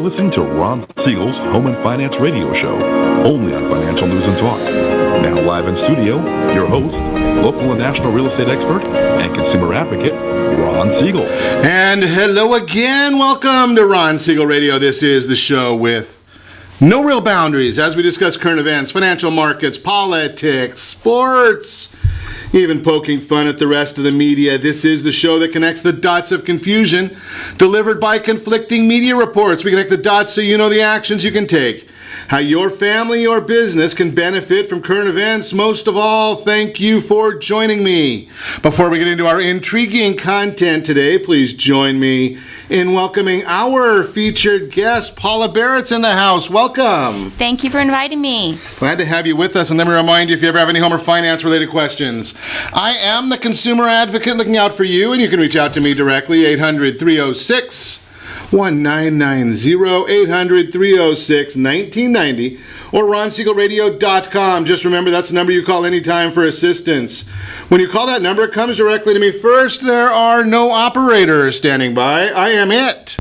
listening to Ron Siegel's Home and Finance Radio Show, only on Financial News and Talk. Now live in studio, your host, local and national real estate expert and consumer advocate, Ron Siegel. And hello again. Welcome to Ron Siegel Radio. This is the show with no real boundaries as we discuss current events, financial markets, politics, sports, even poking fun at the rest of the media. This is the show that connects the dots of confusion delivered by conflicting media reports. We connect the dots so you know the actions you can take, how your family or business can benefit from current events. Most of all, thank you for joining me. Before we get into our intriguing content today, please join me in welcoming our featured guest. Paula Barrett's in the house. Welcome. Thank you for inviting me. Glad to have you with us. And let me remind you, if you ever have any home or finance related questions, I am the consumer advocate looking out for you, and you can reach out to me directly, 800-306-1990, 800-306-1990, or ronsiegelradio.com. Just remember, that's the number you call anytime for assistance. When you call that number, it comes directly to me first. There are no operators standing by. I am it.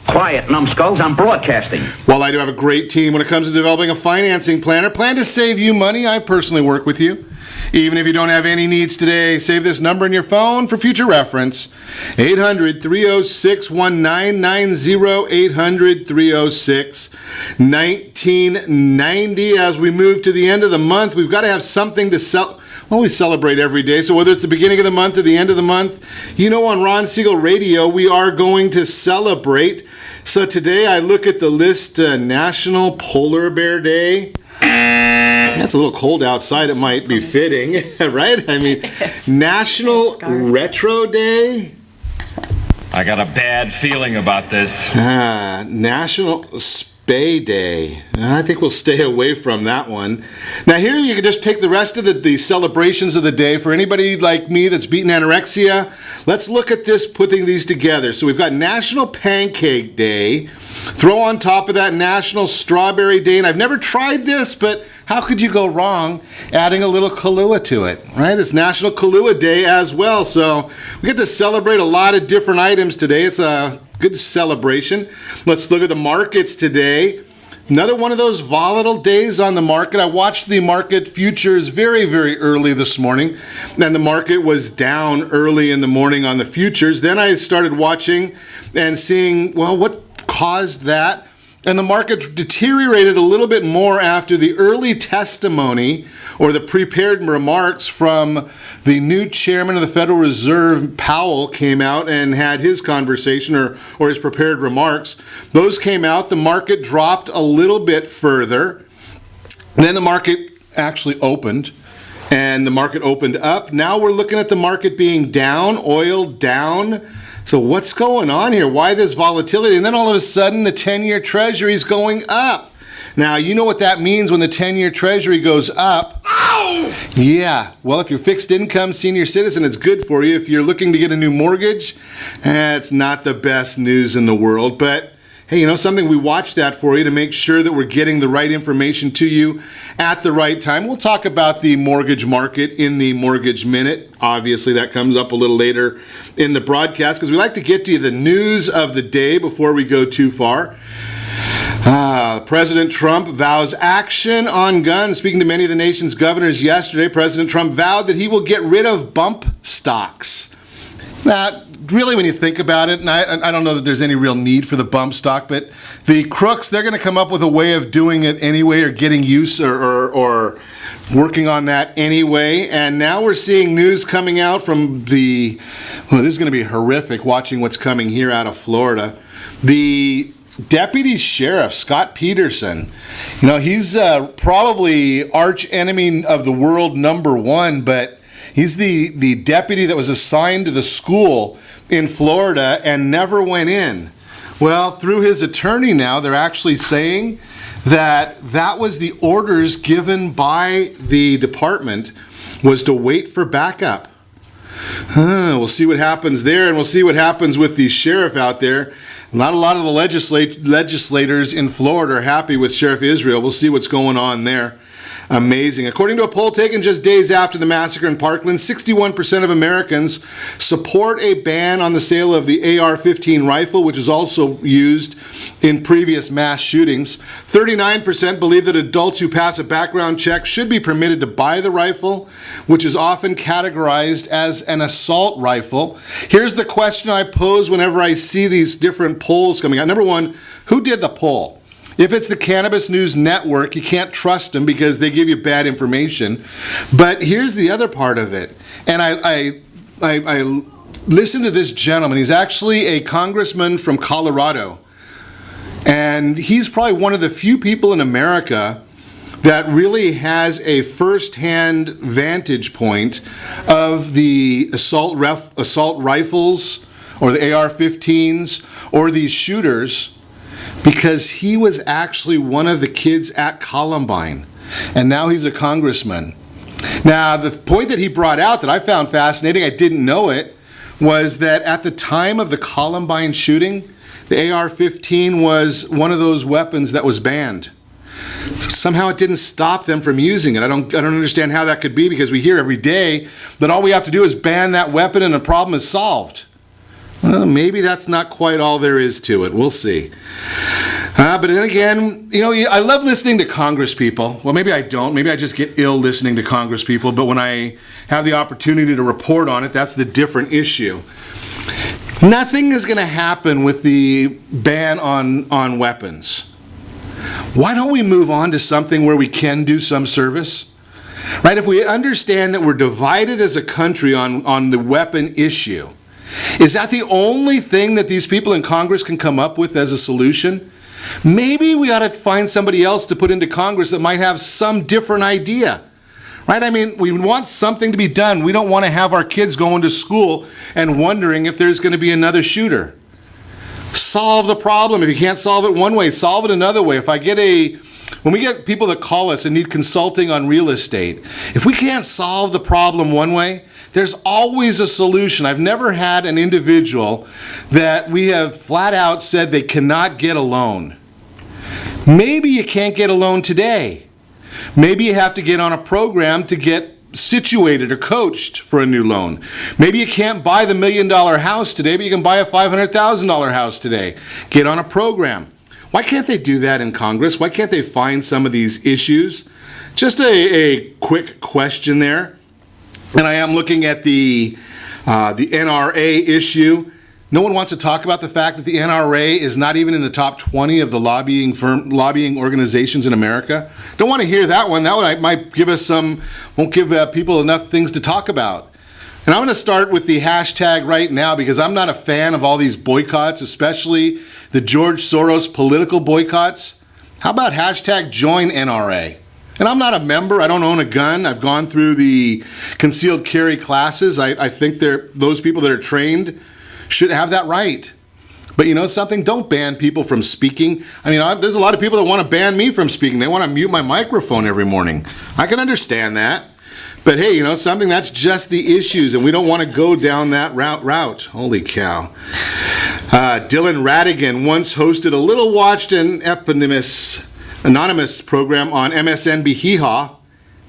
Quiet, numbskulls, I'm broadcasting. Well, I do have a great team when it comes to developing a financing plan or plan to save you money. I personally work with you. Even if you don't have any needs today, save this number in your phone for future reference. 800-306-1990, 800-306-1990. As we move to the end of the month, we've got to have something to sell. Well, we celebrate every day, so whether it's the beginning of the month or the end of the month, you know, on Ron Siegel Radio, we are going to celebrate. So today I look at the list, National Polar Bear Day. It's a little cold outside, it might be fitting, right? I mean, National Retro Day. I got a bad feeling about this. National Spay Day. I think we'll stay away from that one. Now here you can just take the rest of the celebrations of the day. For anybody like me that's beaten anorexia, let's look at this, putting these together. So we've got National Pancake Day. Throw on top of that National Strawberry Day. And I've never tried this, but how could you go wrong adding a little Kahlua to it, right? It's National Kahlua Day as well. So we get to celebrate a lot of different items today. It's a good celebration. Let's look at the markets today. Another one of those volatile days on the market. I watched the market futures very, very early this morning, and the market was down early in the morning on the futures. Then I started watching and seeing, well, what caused that? And the market deteriorated a little bit more after the early testimony or the prepared remarks from the new chairman of the Federal Reserve, Powell, came out and had his conversation or his prepared remarks. Those came out. The market dropped a little bit further. Then the market actually opened, and the market opened up. Now we're looking at the market being down, oil down. So what's going on here? Why this volatility? And then all of a sudden, the 10-year Treasury is going up. Now, you know what that means when the 10-year Treasury goes up. Ow! Yeah. Well, if you're fixed income senior citizen, it's good for you. If you're looking to get a new mortgage, it's not the best news in the world. But hey, you know something? We watch that for you to make sure that we're getting the right information to you at the right time. We'll talk about the mortgage market in the Mortgage Minute. Obviously, that comes up a little later in the broadcast because we like to get to you the news of the day before we go too far. President Trump vows action on guns. Speaking to many of the nation's governors yesterday, President Trump vowed that he will get rid of bump stocks. Now, really, when you think about it, and I don't know that there's any real need for the bump stock, but the crooks, they're going to come up with a way of doing it anyway, or getting use or working on that anyway. And now we're seeing news coming out from this is going to be horrific watching what's coming here out of Florida. The Deputy Sheriff, Scott Peterson, you know, he's probably arch enemy of the world #1, but he's the deputy that was assigned to the school in Florida and never went in. Well, through his attorney now, they're actually saying that was the orders given by the department, was to wait for backup. We'll see what happens there, and we'll see what happens with the sheriff out there. Not a lot of the legislators in Florida are happy with Sheriff Israel. We'll see what's going on there. Amazing. According to a poll taken just days after the massacre in Parkland, 61% of Americans support a ban on the sale of the AR-15 rifle, which is also used in previous mass shootings. 39% believe that adults who pass a background check should be permitted to buy the rifle, which is often categorized as an assault rifle. Here's the question I pose whenever I see these different polls coming out. Number one, who did the poll? If it's the Cannabis News Network, you can't trust them because they give you bad information. But here's the other part of it. And I listened to this gentleman. He's actually a congressman from Colorado. And he's probably one of the few people in America that really has a first-hand vantage point of the assault rifles or the AR-15s or these shooters, because he was actually one of the kids at Columbine, and now he's a congressman. Now, the point that he brought out that I found fascinating, I didn't know it, was that at the time of the Columbine shooting, the AR-15 was one of those weapons that was banned. Somehow it didn't stop them from using it. I don't understand how that could be, because we hear every day that all we have to do is ban that weapon and the problem is solved. Well, maybe that's not quite all there is to it. We'll see. But then again, I love listening to Congress people. Well, maybe I don't. Maybe I just get ill listening to Congress people. But when I have the opportunity to report on it, that's the different issue. Nothing is going to happen with the ban on weapons. Why don't we move on to something where we can do some service? Right? If we understand that we're divided as a country on the weapon issue, is that the only thing that these people in Congress can come up with as a solution? Maybe we ought to find somebody else to put into Congress that might have some different idea. Right? I mean, we want something to be done. We don't want to have our kids going to school and wondering if there's going to be another shooter. Solve the problem. If you can't solve it one way, solve it another way. When we get people that call us and need consulting on real estate, if we can't solve the problem one way, there's always a solution. I've never had an individual that we have flat out said they cannot get a loan. Maybe you can't get a loan today. Maybe you have to get on a program to get situated or coached for a new loan. Maybe you can't buy the $1 million house today, but you can buy a $500,000 house today. Get on a program. Why can't they do that in Congress? Why can't they find some of these issues? Just a quick question there. And I am looking at the NRA issue. No one wants to talk about the fact that the NRA is not even in the top 20 of the lobbying organizations in America. Don't want to hear that one. That one might give us won't give people enough things to talk about. And I'm going to start with the hashtag right now, because I'm not a fan of all these boycotts, especially the George Soros political boycotts. How about hashtag join NRA? And I'm not a member. I don't own a gun. I've gone through the concealed carry classes. I think those people that are trained should have that right. But you know something? Don't ban people from speaking. I mean, there's a lot of people that want to ban me from speaking. They want to mute my microphone every morning. I can understand that. But hey, you know something? That's just the issues, and we don't want to go down that route. Holy cow. Dylan Radigan once hosted a little watched and anonymous program on MSNBC Hee Haw,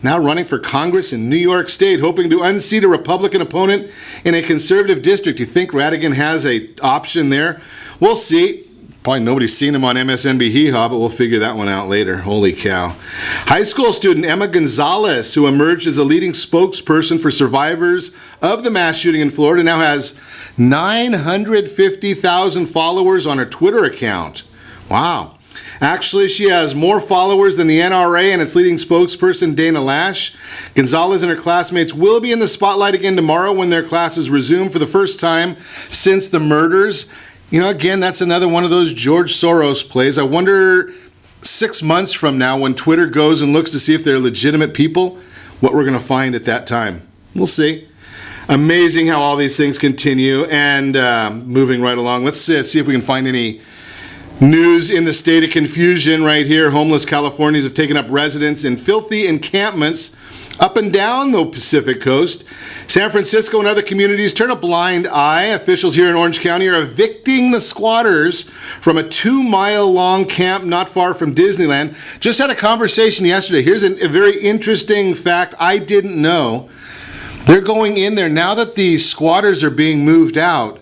now running for Congress in New York State, hoping to unseat a Republican opponent in a conservative district. You think Radigan has an option there? We'll see. Probably nobody's seen him on MSNBC Hee Haw, but we'll figure that one out later. Holy cow. High school student Emma Gonzalez, who emerged as a leading spokesperson for survivors of the mass shooting in Florida, now has 950,000 followers on her Twitter account. Wow. Actually, she has more followers than the NRA and its leading spokesperson, Dana Lash. Gonzalez and her classmates will be in the spotlight again tomorrow when their classes resume for the first time since the murders. You know, again, that's another one of those George Soros plays. I wonder 6 months from now, when Twitter goes and looks to see if they're legitimate people, what we're going to find at that time. We'll see. Amazing how all these things continue. And moving right along, let's see if we can find any news in the state of confusion right here. Homeless Californians have taken up residence in filthy encampments Up and down the Pacific coast, San Francisco and other communities turn a blind eye. Officials here in Orange County are evicting the squatters from a 2-mile-long camp not far from Disneyland. Just had a conversation yesterday. Here's a very interesting fact I didn't know. They're going in there now that the squatters are being moved out.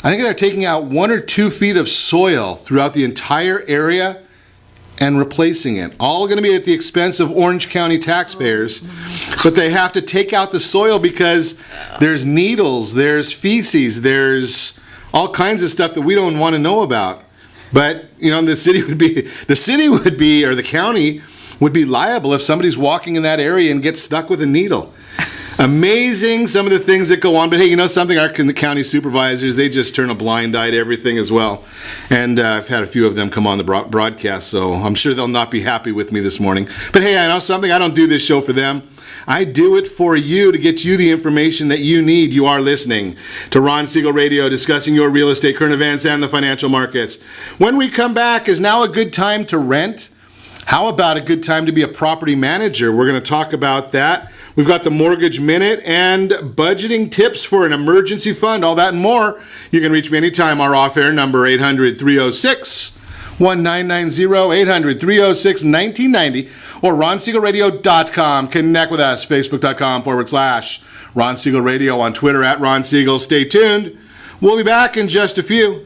I think they're taking out 1 or 2 feet of soil throughout the entire area and replacing it. All going to be at the expense of Orange County taxpayers. But they have to take out the soil because there's needles, there's feces, there's all kinds of stuff that we don't want to know about. But, the city would be, or the county would be liable if somebody's walking in that area and gets stuck with a needle. Amazing, some of the things that go on. But hey, something? Our county supervisors, they just turn a blind eye to everything as well. And I've had a few of them come on the broadcast, so I'm sure they'll not be happy with me this morning. But hey, I know something. I don't do this show for them. I do it for you to get you the information that you need. You are listening to Ron Siegel Radio, discussing your real estate, current events, and the financial markets. When we come back, is now a good time to rent? How about a good time to be a property manager? We're going to talk about that. We've got the Mortgage Minute and budgeting tips for an emergency fund, all that and more. You can reach me anytime. Our off-air number, 800-306-1990, 800-306-1990, or RonSiegelRadio.com. Connect with us, Facebook.com/Ron Siegel Radio, on Twitter @Ron Siegel. Stay tuned. We'll be back in just a few.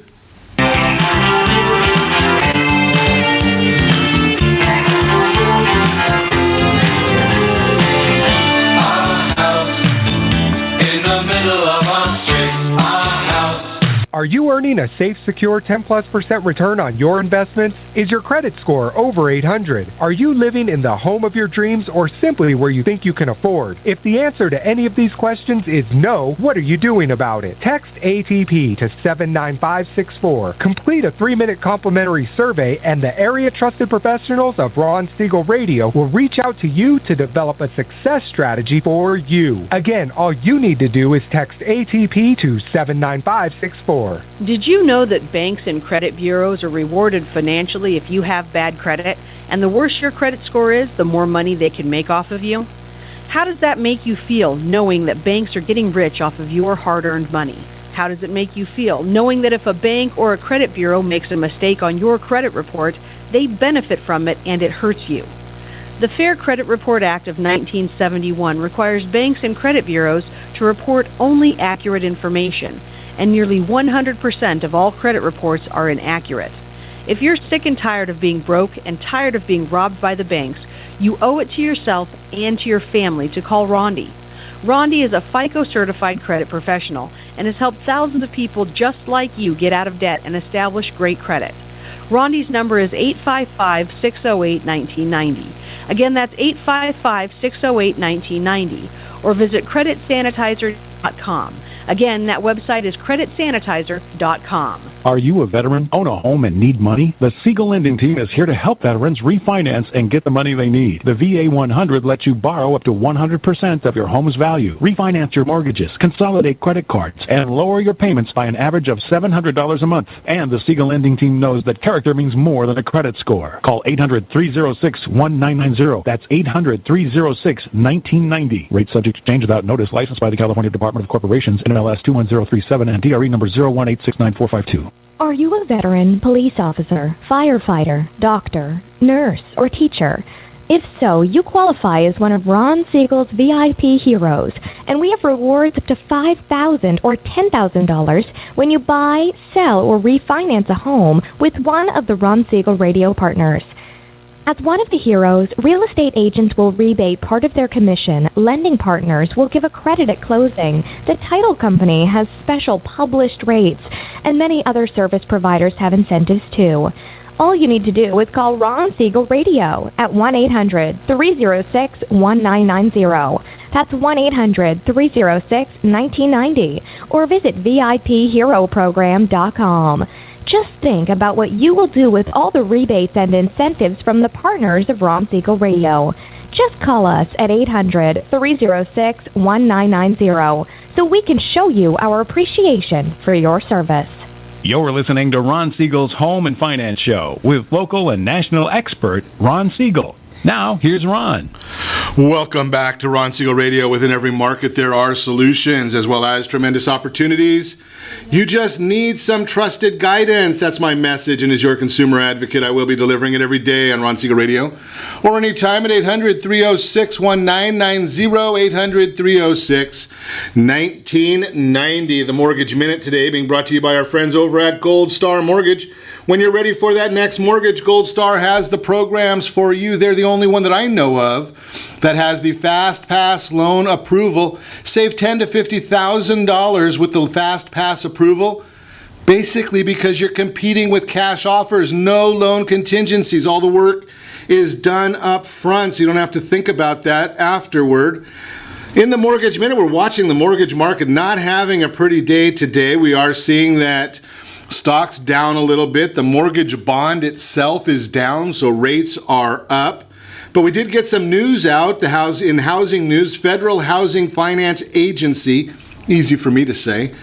Are you earning a safe, secure 10+% return on your investments? Is your credit score over 800? Are you living in the home of your dreams or simply where you think you can afford? If the answer to any of these questions is no, what are you doing about it? Text ATP to 79564. Complete a 3-minute complimentary survey and the area trusted professionals of Ron Siegel Radio will reach out to you to develop a success strategy for you. Again, all you need to do is text ATP to 79564. Did you know that banks and credit bureaus are rewarded financially if you have bad credit? And the worse your credit score is, the more money they can make off of you? How does that make you feel, knowing that banks are getting rich off of your hard-earned money? How does it make you feel, knowing that if a bank or a credit bureau makes a mistake on your credit report, they benefit from it and it hurts you? The Fair Credit Report Act of 1971 requires banks and credit bureaus to report only accurate information, and nearly 100% of all credit reports are inaccurate. If you're sick and tired of being broke and tired of being robbed by the banks, you owe it to yourself and to your family to call Rondi. Rondi is a FICO-certified credit professional and has helped thousands of people just like you get out of debt and establish great credit. Rondi's number is 855-608-1990. Again, that's 855-608-1990. Or visit creditsanitizer.com. Again, that website is creditsanitizer.com. Are you a veteran, own a home, and need money? The Siegel Lending Team is here to help veterans refinance and get the money they need. The VA 100 lets you borrow up to 100% of your home's value, refinance your mortgages, consolidate credit cards, and lower your payments by an average of $700 a month. And the Siegel Lending Team knows that character means more than a credit score. Call 800-306-1990. That's 800-306-1990. Rate subject to change without notice. Licensed by the California Department of Corporations, NMLS 21037, and DRE number 018694452. Are you a veteran, police officer, firefighter, doctor, nurse, or teacher? If so, you qualify as one of Ron Siegel's VIP heroes, and we have rewards up to $5,000 or $10,000 when you buy, sell, or refinance a home with one of the Ron Siegel radio partners. As one of the heroes, real estate agents will rebate part of their commission, lending partners will give a credit at closing, the title company has special published rates, and many other service providers have incentives too. All you need to do is call Ron Siegel Radio at 1-800-306-1990. That's 1-800-306-1990. Or visit VIPHeroProgram.com. Just think about what you will do with all the rebates and incentives from the partners of Ron Siegel Radio. Just call us at 800-306-1990 so we can show you our appreciation for your service. You're listening to Ron Siegel's Home and Finance Show with local and national expert Ron Siegel. Now, here's Ron. Welcome back to Ron Siegel Radio. Within every market, there are solutions as well as tremendous opportunities. You just need some trusted guidance. That's my message, and as your consumer advocate, I will be delivering it every day on Ron Siegel Radio or anytime at 800-306-1990, 800-306-1990. The Mortgage Minute today being brought to you by our friends over at Gold Star Mortgage. When you're ready for that next mortgage, Gold Star has the programs for you. They're the only one that I know of that has the Fast Pass loan approval. Save $10,000 to $50,000 with the Fast Pass approval, basically because you're competing with cash offers, no loan contingencies. All the work is done up front, so you don't have to think about that afterward. In the Mortgage Minute, we're watching the mortgage market not having a pretty day today. We are seeing that stocks down a little bit. The mortgage bond itself is down, so rates are up. But we did get some news out. In housing news, Federal Housing Finance Agency, easy for me to say,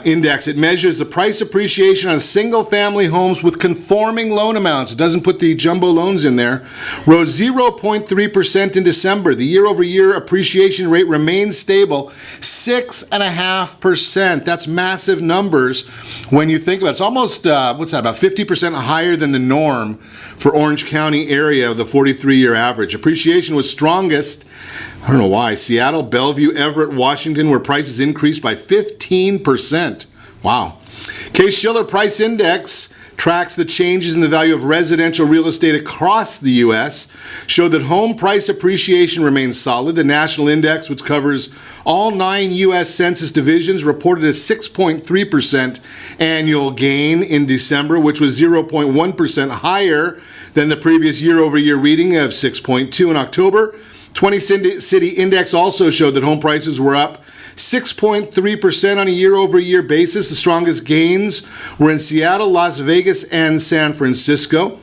index. It measures the price appreciation on single-family homes with conforming loan amounts. It doesn't put the jumbo loans in there. Rose 0.3% in December. The year-over-year appreciation rate remains stable, 6.5%. That's massive numbers when you think about it. It's almost, about 50% higher than the norm for Orange County area, the 43-year average. Appreciation was strongest, I don't know why, Seattle, Bellevue, Everett, Washington, where prices increased by 15%. Wow. Case-Shiller Price Index tracks the changes in the value of residential real estate across the U.S., showed that home price appreciation remains solid. The national index, which covers all 9 U.S. Census divisions, reported a 6.3% annual gain in December, which was 0.1% higher than the previous year-over-year reading of 6.2 in October. 20 City Index also showed that home prices were up 6.3% on a year-over-year basis. The strongest gains were in Seattle, Las Vegas, and San Francisco.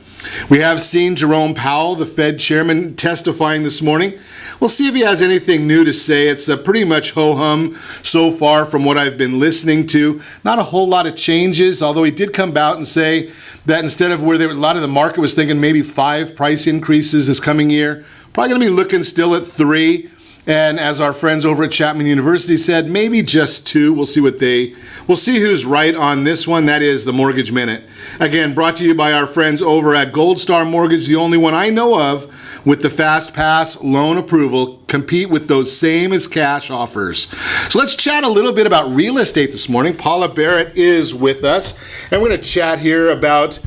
We have seen Jerome Powell, the Fed chairman, testifying this morning. We'll see if he has anything new to say. It's pretty much ho-hum so far from what I've been listening to. Not a whole lot of changes, although he did come out and say that instead of where a lot of the market was thinking maybe 5 price increases this coming year, probably going to be looking still at 3. And as our friends over at Chapman University said, maybe just 2. We'll see who's right on this one. That is the Mortgage Minute. Again, brought to you by our friends over at Gold Star Mortgage, the only one I know of with the Fast Pass loan approval. Compete with those same as cash offers. So let's chat a little bit about real estate this morning. Paula Barrett is with us, and we're going to chat here about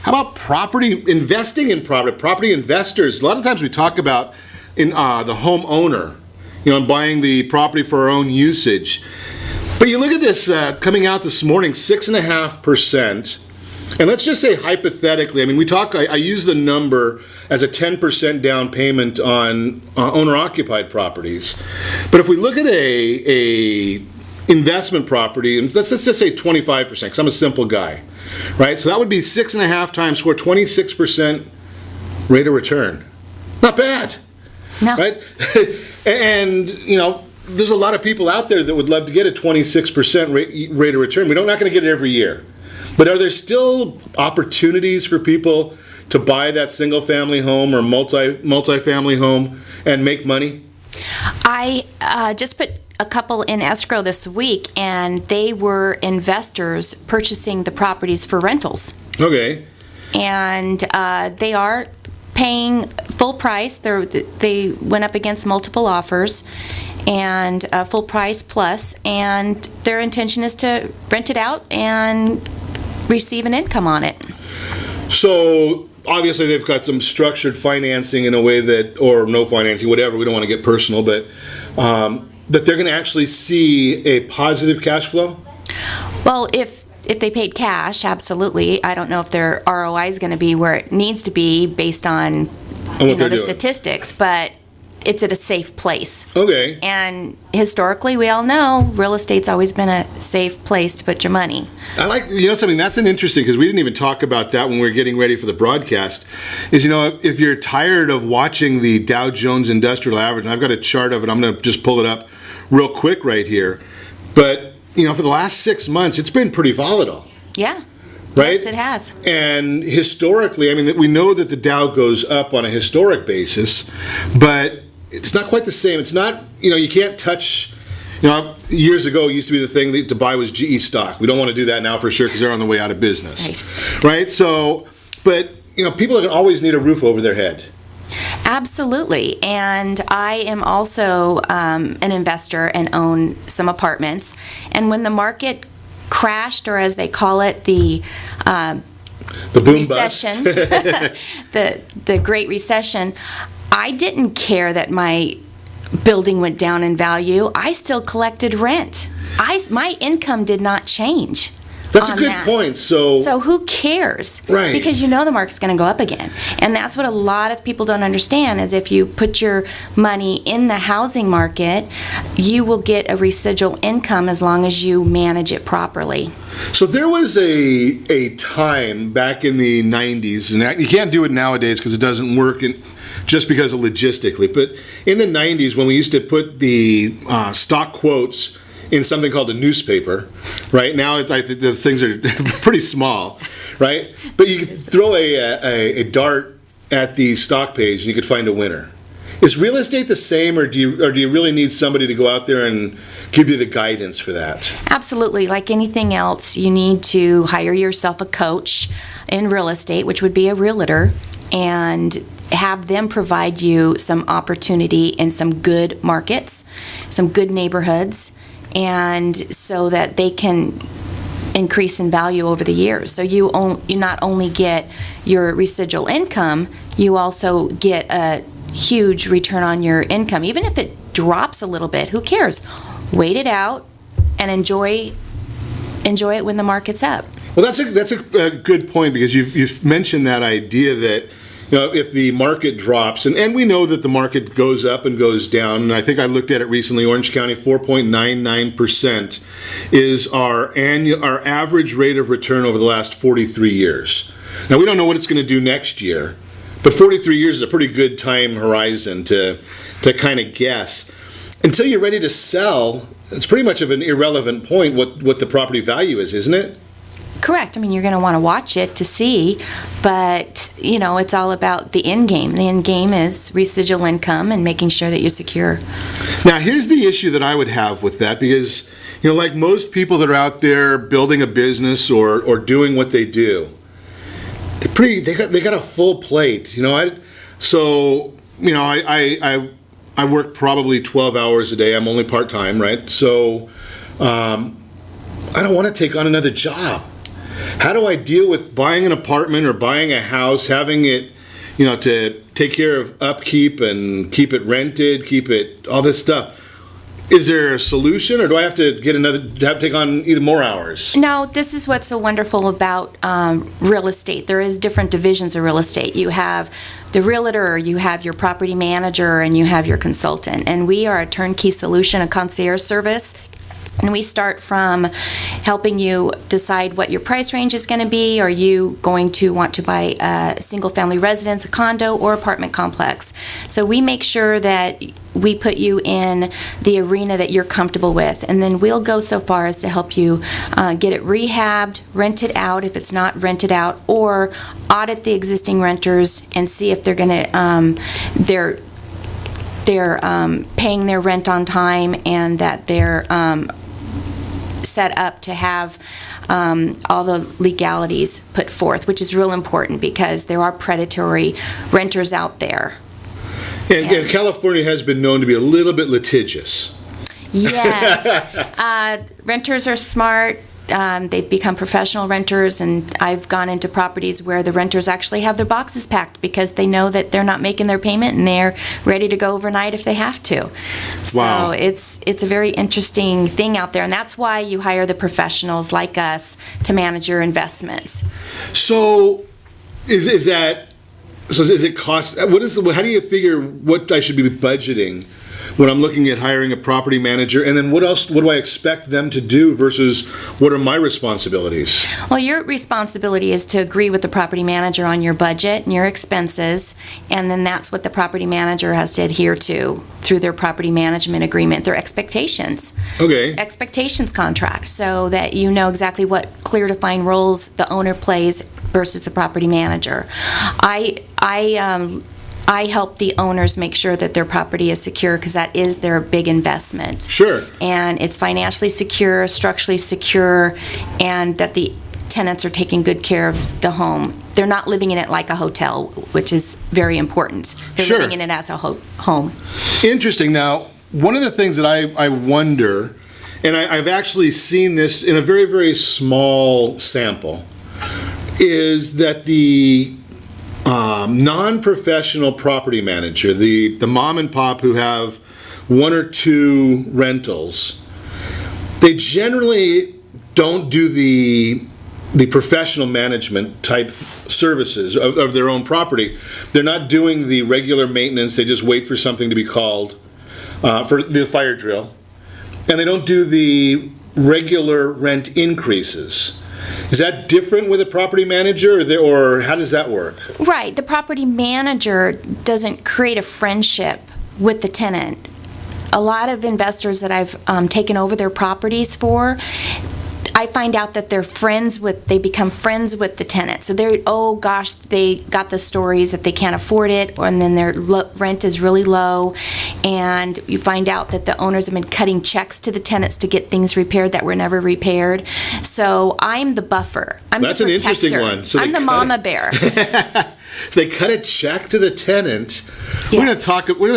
how about property, investing in property investors. A lot of times we talk about in the homeowner, and buying the property for our own usage. But you look at this coming out this morning, 6.5%. And let's just say hypothetically, I use the number as a 10% down payment on owner-occupied properties. But if we look at a investment property, and let's just say 25%, because I'm a simple guy, right? So that would be 6.5 times 4, 26% rate of return. Not bad. No. Right? And, there's a lot of people out there that would love to get a 26% rate of return. We're not going to get it every year. But are there still opportunities for people to buy that single-family home or multi-family home and make money? I just put a couple in escrow this week, and they were investors purchasing the properties for rentals. Okay. And they are paying full price. They went up against multiple offers and full price plus, and their intention is to rent it out and receive an income on it. So obviously they've got some structured financing in a way that, or no financing, whatever, we don't want to get personal, but that they're going to actually see a positive cash flow? Well, if they paid cash, absolutely. I don't know if their ROI is going to be where it needs to be based on the statistics, but it's at a safe place. Okay. And historically, we all know real estate's always been a safe place to put your money. I like, something that's an interesting, because we didn't even talk about that when we were getting ready for the broadcast, is, if you're tired of watching the Dow Jones Industrial Average, and I've got a chart of it, I'm going to just pull it up real quick right here, but for the last 6 months, it's been pretty volatile. Yeah. Right? Yes, it has. And historically, we know that the Dow goes up on a historic basis, but it's not quite the same. It's not, you can't touch. Years ago, it used to be the thing to buy was GE stock. We don't want to do that now for sure because they're on the way out of business. Right? So, but, people are going to always need a roof over their head. Absolutely. And I am also an investor and own some apartments. And when the market crashed, or as they call it, the boom recession, the Great Recession, I didn't care that my building went down in value. I still collected rent. My income did not change. That's a good point. So who cares? Right. Because the market's going to go up again. And that's what a lot of people don't understand is if you put your money in the housing market, you will get a residual income as long as you manage it properly. So there was a time back in the 90s, and you can't do it nowadays because it doesn't work just because of logistically, but in the 90s when we used to put the stock quotes in something called a newspaper, right? Now I think those things are pretty small, right? But you could throw a dart at the stock page and you could find a winner. Is real estate the same, or do you really need somebody to go out there and give you the guidance for that? Absolutely. Like anything else, you need to hire yourself a coach in real estate, which would be a realtor, and have them provide you some opportunity in some good markets, some good neighborhoods, and so that they can increase in value over the years. So you not only get your residual income, you also get a huge return on your income. Even if it drops a little bit, who cares? Wait it out and enjoy it when the market's up. Well, that's a good point, because you've mentioned that idea that if the market drops, and we know that the market goes up and goes down, and I think I looked at it recently, Orange County 4.99% is our average rate of return over the last 43 years. Now, we don't know what it's going to do next year, but 43 years is a pretty good time horizon to kind of guess. Until you're ready to sell, it's pretty much of an irrelevant point what the property value is, isn't it? Correct. I mean, you're going to want to watch it to see, but, it's all about the end game. The end game is residual income and making sure that you're secure. Now, here's the issue that I would have with that, because, like most people that are out there building a business or doing what they do, they got a full plate. I work probably 12 hours a day. I'm only part-time, right? So I don't want to take on another job. How do I deal with buying an apartment or buying a house, having it, to take care of upkeep and keep it rented, all this stuff? Is there a solution, or do I have to take on either more hours? No, this is what's so wonderful about real estate. There is different divisions of real estate. You have the realtor, you have your property manager, and you have your consultant. And we are a turnkey solution, a concierge service. And we start from helping you decide what your price range is going to be. Are you going to want to buy a single-family residence, a condo, or apartment complex? So we make sure that we put you in the arena that you're comfortable with. And then we'll go so far as to help you get it rehabbed, rent it out if it's not rented out, or audit the existing renters and see if they're going to they're paying their rent on time, and that they're set up to have all the legalities put forth, which is real important because there are predatory renters out there. And California has been known to be a little bit litigious. Yes. Renters are smart. They've become professional renters, and I've gone into properties where the renters actually have their boxes packed because they know that they're not making their payment and they're ready to go overnight if they have to. Wow. So it's a very interesting thing out there, and that's why you hire the professionals like us to manage your investments. So is it cost? How do you figure what I should be budgeting when I'm looking at hiring a property manager, and then what do I expect them to do versus what are my responsibilities? Well, your responsibility is to agree with the property manager on your budget and your expenses, and then that's what the property manager has to adhere to through their property management agreement, their expectations. Okay. Expectations contract, so that you know exactly what clear defined roles the owner plays versus the property manager. I help the owners make sure that their property is secure because that is their big investment. Sure. And it's financially secure, structurally secure, and that the tenants are taking good care of the home. They're not living in it like a hotel, which is very important. They're living in it as a home. Interesting. Now, one of the things that I wonder, and I've actually seen this in a very, very small sample, is that the non-professional property manager, the mom and pop who have one or two rentals, they generally don't do the professional management type services of their own property. They're not doing the regular maintenance. They just wait for something to be called for the fire drill. And they don't do the regular rent increases. Is that different with a property manager, or how does that work? Right. The property manager doesn't create a friendship with the tenant. A lot of investors that I've taken over their properties for, I find out that they become friends with the tenant. So they got the stories that they can't afford it, and then their rent is really low. And you find out that the owners have been cutting checks to the tenants to get things repaired that were never repaired. So I'm the buffer. That's an interesting one. So I'm the mama bear. So they cut a check to the tenant. Yes. We're going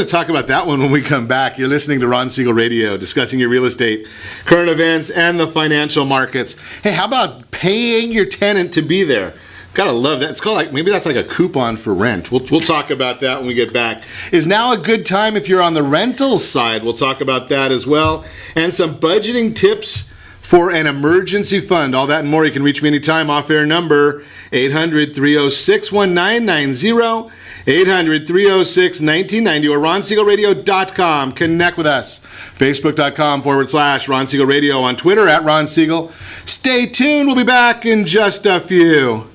to talk about that one when we come back. You're listening to Ron Siegel Radio, discussing your real estate, current events, and the financial markets. Hey, how about paying your tenant to be there? Gotta love that. It's called maybe that's like a coupon for rent. We'll talk about that when we get back. Is now a good time if you're on the rental side? We'll talk about that as well, and some budgeting tips for an emergency fund. All that and more. You can reach me anytime. Off-air number 800-306-1990, 800-306-1990, or RonSiegelRadio.com. Connect with us. Facebook.com/Ron Siegel Radio. On Twitter @Ron Siegel. Stay tuned. We'll be back in just a few.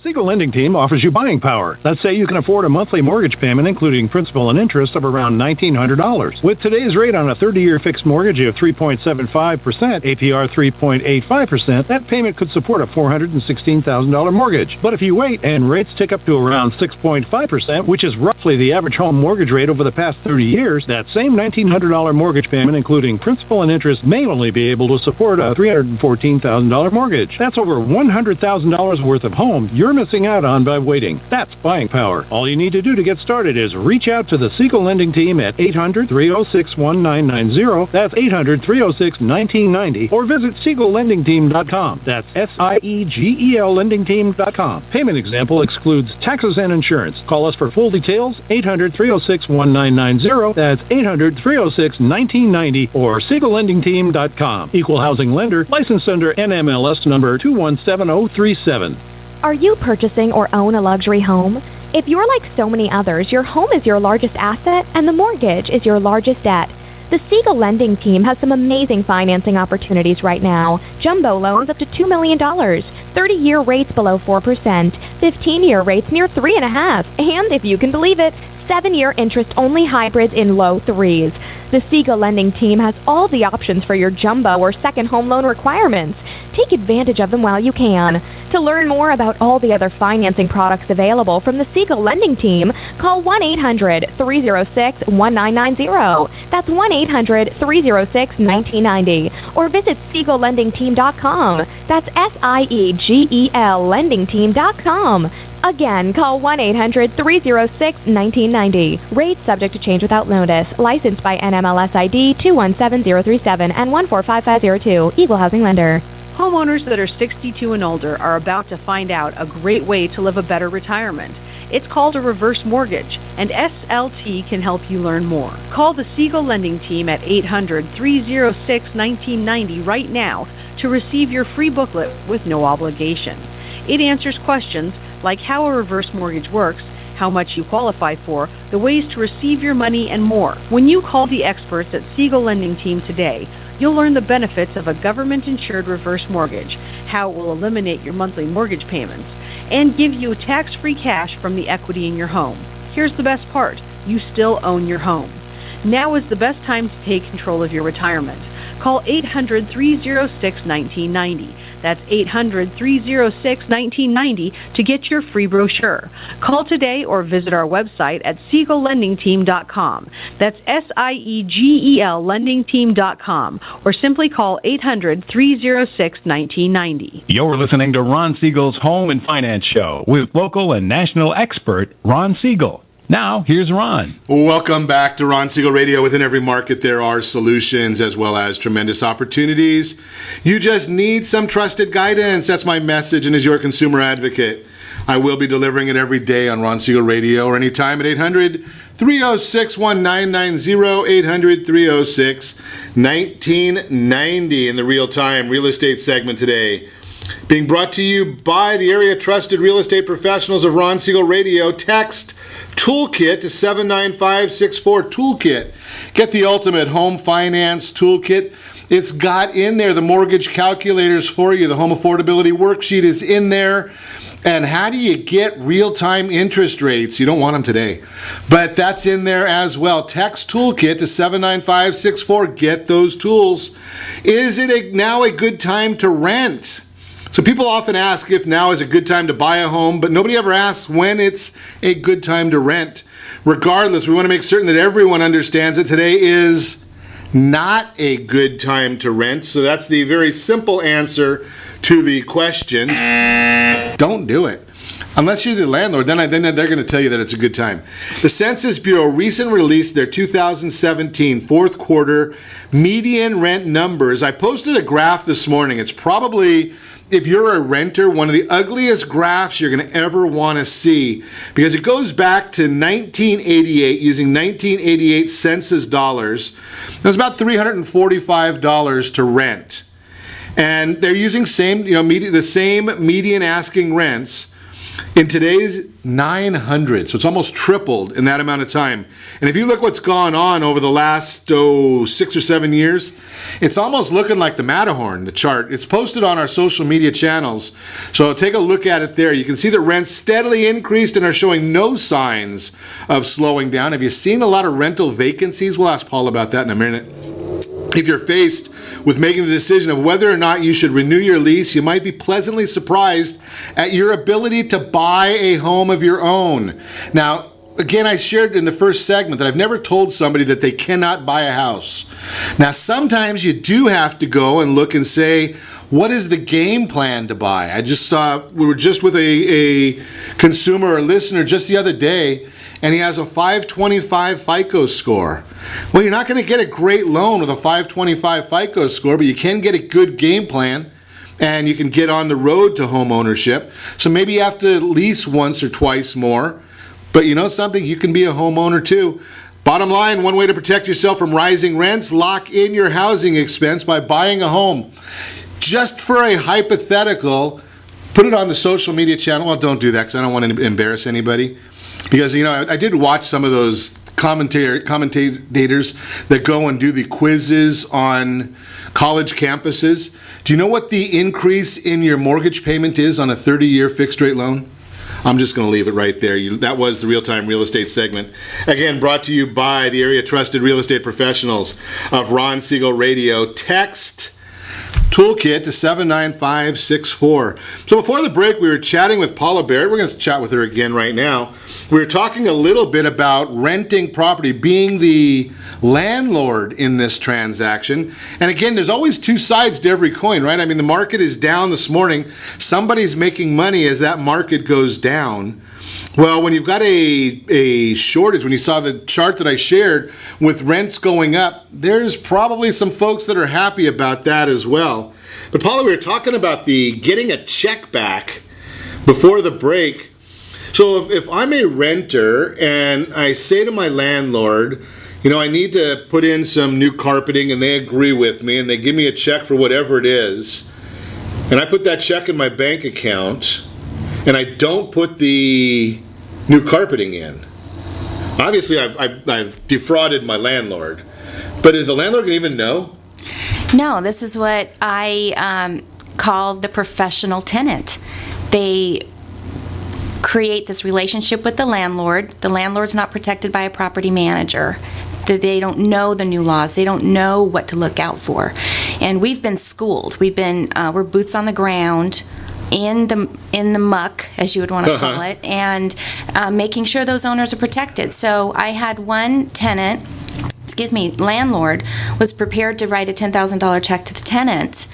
Siegel Lending Team offers you buying power. Let's say you can afford a monthly mortgage payment, including principal and interest, of around $1,900. With today's rate on a 30-year fixed mortgage of 3.75%, APR 3.85%, that payment could support a $416,000 mortgage. But if you wait and rates tick up to around 6.5%, which is roughly the average home mortgage rate over the past 30 years, that same $1,900 mortgage payment, including principal and interest, may only be able to support a $314,000 mortgage. That's over $100,000 worth of home you're missing out on by waiting. That's buying power. All you need to do to get started is reach out to the Siegel Lending Team at 800-306-1990. That's 800-306-1990. Or visit SiegelLendingTeam.com. That's SIEGEL LendingTeam.com. Payment example excludes taxes and insurance. Call us for full details. 800-306-1990. That's 800-306-1990 or SiegelLendingTeam.com. Equal housing lender. Licensed under NMLS number 217037. Are you purchasing or own a luxury home? If you're like so many others, your home is your largest asset and the mortgage is your largest debt. The Siegel Lending Team has some amazing financing opportunities right now. Jumbo loans up to $2 million, 30-year rates below 4%, 15-year rates near 3.5%, and if you can believe it, 7-year interest-only hybrids in low 3s. The Siegel Lending Team has all the options for your jumbo or second home loan requirements. Take advantage of them while you can. To learn more about all the other financing products available from the Siegel Lending Team, call 1-800-306-1990. That's 1-800-306-1990. Or visit SiegelLendingTeam.com. That's SIEGEL LendingTeam.com. Again, call 1-800-306-1990. Rates subject to change without notice. Licensed by NMLS ID 217037 and 145502. Equal housing lender. Homeowners that are 62 and older are about to find out a great way to live a better retirement. It's called a reverse mortgage, and SLT can help you learn more. Call the Siegel Lending Team at 800-306-1990 right now to receive your free booklet with no obligation. It answers questions like how a reverse mortgage works, how much you qualify for, the ways to receive your money, and more. When you call the experts at Siegel Lending Team today, you'll learn the benefits of a government-insured reverse mortgage, how it will eliminate your monthly mortgage payments, and give you tax-free cash from the equity in your home. Here's the best part. You still own your home. Now is the best time to take control of your retirement. Call 800-306-1990. That's 800-306-1990 to get your free brochure. Call today or visit our website at SiegelLendingTeam.com. That's SIEGEL LendingTeam.com, or simply call 800-306-1990. You're listening to Ron Siegel's Home and Finance Show with local and national expert Ron Siegel. Now, here's Ron. Welcome back to Ron Siegel Radio. Within every market, there are solutions as well as tremendous opportunities. You just need some trusted guidance. That's my message, and as your consumer advocate, I will be delivering it every day on Ron Siegel Radio or anytime at 800-306-1990, 800-306-1990 in the real-time real estate segment today. Being brought to you by the area trusted real estate professionals of Ron Siegel Radio. Text Toolkit to 79564. Toolkit. Get the ultimate home finance toolkit. It's got in there the mortgage calculators for you. The home affordability worksheet is in there. And how do you get real-time interest rates? You don't want them today. But that's in there as well. Text Toolkit to 79564. Get those tools. Is it now a good time to rent? So people often ask if now is a good time to buy a home, but nobody ever asks when it's a good time to rent. Regardless, we want to make certain that everyone understands that today is not a good time to rent. So that's the very simple answer to the question. Don't do it. Unless you're the landlord, then they're going to tell you that it's a good time. The Census Bureau recently released their 2017 fourth quarter median rent numbers. I posted a graph this morning. It's probably, if you're a renter, one of the ugliest graphs you're going to ever want to see, because it goes back to 1988, using 1988 census dollars. It was about $345 to rent. And they're using the same median asking rents in today's $900. So it's almost tripled in that amount of time. And if you look what's gone on over the last 6 or 7 years, it's almost looking like the Matterhorn, the chart. It's posted on our social media channels. So take a look at it there. You can see that rents steadily increased and are showing no signs of slowing down. Have you seen a lot of rental vacancies? We'll ask Paul about that in a minute. If you're faced with making the decision of whether or not you should renew your lease, you might be pleasantly surprised at your ability to buy a home of your own. Now, again, I shared in the first segment that I've never told somebody that they cannot buy a house. Now, sometimes you do have to go and look and say, what is the game plan to buy? We were just with a consumer or listener just the other day, and he has a 525 FICO score. Well, you're not going to get a great loan with a 525 FICO score, but you can get a good game plan, and you can get on the road to home ownership. So maybe you have to lease once or twice more, but you know something? You can be a homeowner too. Bottom line, one way to protect yourself from rising rents, lock in your housing expense by buying a home. Just for a hypothetical, put it on the social media channel. Well, don't do that because I don't want to embarrass anybody. Because, I did watch some of those commentators that go and do the quizzes on college campuses. Do you know what the increase in your mortgage payment is on a 30-year fixed-rate loan? I'm just going to leave it right there. That was the real-time real estate segment. Again, brought to you by the area trusted real estate professionals of Ron Siegel Radio. Text Toolkit to 79564. So before the break, we were chatting with Paula Barrett. We're going to chat with her again right now. We were talking a little bit about renting property, being the landlord in this transaction. And again, there's always two sides to every coin, right? I mean, the market is down this morning. Somebody's making money as that market goes down. Well, when you've got a shortage, when you saw the chart that I shared with rents going up, there's probably some folks that are happy about that as well. But Paula, we were talking about the getting a check back before the break. So if I'm a renter and I say to my landlord, I need to put in some new carpeting, and they agree with me and they give me a check for whatever it is, and I put that check in my bank account and I don't put the new carpeting in, obviously I've defrauded my landlord. But is the landlord going to even know? No, this is what I call the professional tenant. They create this relationship with the landlord. The landlord's not protected by a property manager. That they don't know the new laws. They don't know what to look out for. And we've been schooled. We're boots on the ground in the muck, as you would want to call it, and making sure those owners are protected. So I had one landlord was prepared to write a $10,000 check to the tenant.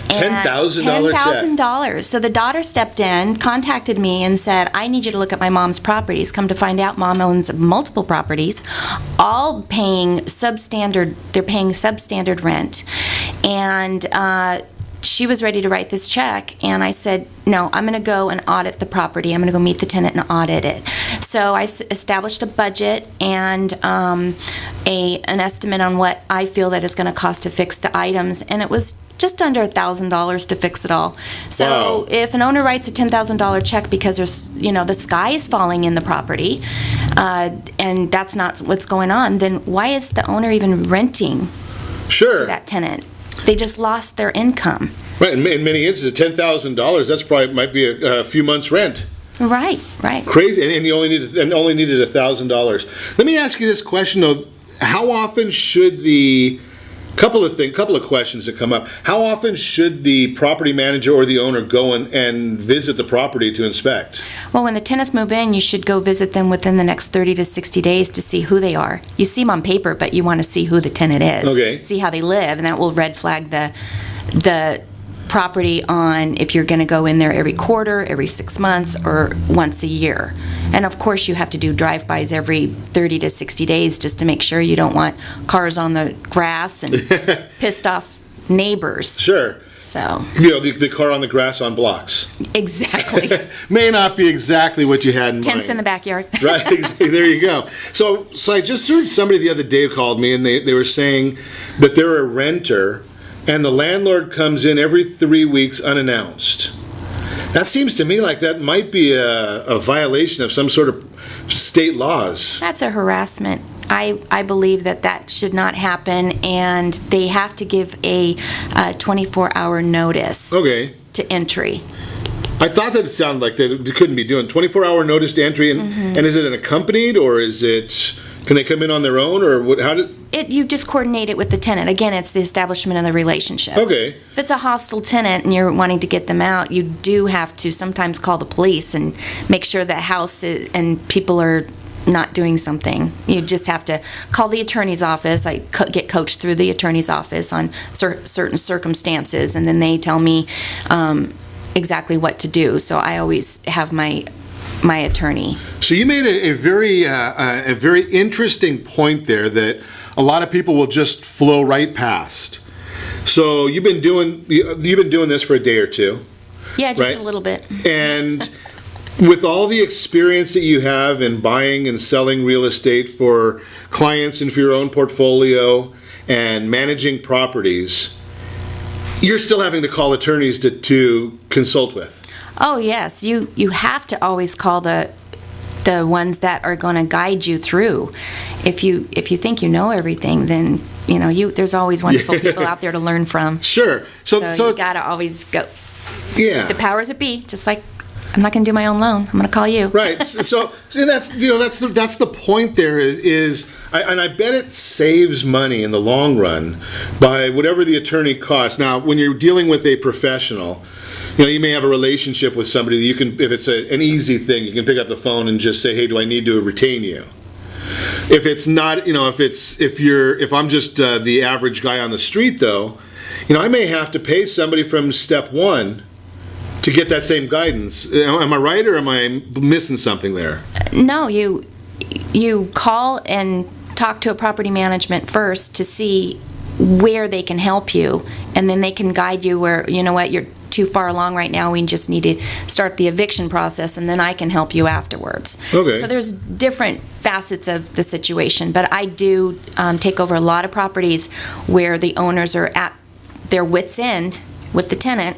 $10,000 $10,000. So the daughter stepped in, contacted me, and said, I need you to look at my mom's properties. Come to find out, mom owns multiple properties, all paying substandard. They're paying substandard rent. And she was ready to write this check, and I said, no, I'm going to go and audit the property. I'm going to go meet the tenant and audit it. So I established a budget and an estimate on what I feel that it's going to cost to fix the items, and it was just under $1,000 to fix it all. So if an owner writes a $10,000 check because there's, the sky is falling in the property, and that's not what's going on, then why is the owner even renting to that tenant? They just lost their income. Right, in many instances, $10,000, that's probably might be a few months' rent. Right. Crazy, and you only needed $1,000. Let me ask you this question though: how often should couple of questions that come up? How often should the property manager or the owner go and visit the property to inspect? Well, when the tenants move in, you should go visit them within the next 30 to 60 days to see who they are. You see them on paper, but you want to see who the tenant is. Okay. See how they live, and that will red flag the property on if you're going to go in there every quarter, every 6 months, or once a year. And of course, you have to do drive-bys every 30 to 60 days just to make sure you don't want cars on the grass and pissed off neighbors. Sure. So. The car on the grass on blocks. Exactly. May not be exactly what you had in mind. Tents in the backyard. Right, there you go. So I just heard somebody the other day called me, and they were saying that they're a renter, and the landlord comes in every 3 weeks unannounced. That seems to me like that might be a violation of some sort of state laws. That's a harassment. I believe that should not happen, and they have to give a 24-hour notice to entry. I thought that it sounded like they couldn't be doing 24-hour notice to entry, and is it an accompanied, or is it... Can they come in on their own, or what? You just coordinate it with the tenant. Again, it's the establishment of the relationship. Okay. If it's a hostile tenant and you're wanting to get them out, you do have to sometimes call the police and make sure the house and people are not doing something. You just have to call the attorney's office. I get coached through the attorney's office on certain circumstances, and then they tell me exactly what to do. So I always have my attorney. So you made a very interesting point there that a lot of people will just flow right past. So you've been doing this for a day or two. Yeah, just right? A little bit. And with all the experience that you have in buying and selling real estate for clients and for your own portfolio and managing properties, you're still having to call attorneys to consult with. Oh yes, you have to always call the ones that are going to guide you through. If you think you know everything, then there's always wonderful people out there to learn from. Sure. So you got to always go. Yeah. The powers that be, just like I'm not going to do my own loan. I'm going to call you. Right. So that's the point. There is and I bet it saves money in the long run by whatever the attorney costs. Now, when you're dealing with a professional, you may have a relationship with somebody that you can, if it's an easy thing, you can pick up the phone and just say, hey, do I need to retain you? If it's not, if I'm just the average guy on the street, though, I may have to pay somebody from step one to get that same guidance. Am I right, or am I missing something there? No, you call and talk to a property management first to see where they can help you, and then they can guide you where, you're too far along right now, we just need to start the eviction process, and then I can help you afterwards. Okay. So there's different facets of the situation, but I do take over a lot of properties where the owners are at their wits' end with the tenant,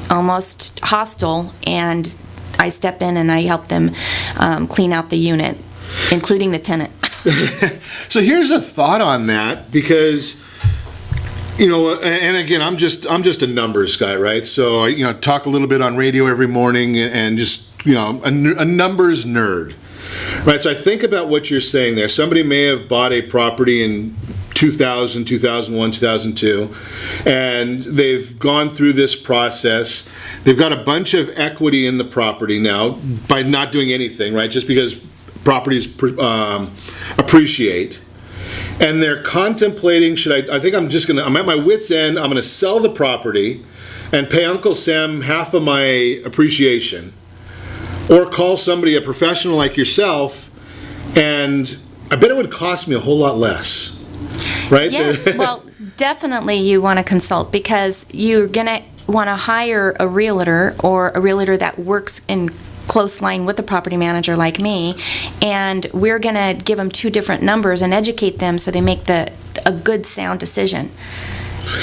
almost hostile, and I step in and I help them clean out the unit, including the tenant. So here's a thought on that, because and again, I'm just a numbers guy, right? So I talk a little bit on radio every morning and just a numbers nerd. Right, so I think about what you're saying there. Somebody may have bought a property in 2000, 2001, 2002, and they've gone through this process. They've got a bunch of equity in the property now by not doing anything, right? Just because properties appreciate. And they're contemplating, I'm at my wit's end, I'm going to sell the property and pay Uncle Sam half of my appreciation. Or call somebody, a professional like yourself, and I bet it would cost me a whole lot less, right? Yes, well, definitely you want to consult, because you're going to want to hire a realtor, or a realtor that works in close line with a property manager like me, and we're going to give them two different numbers and educate them so they make a good, sound decision.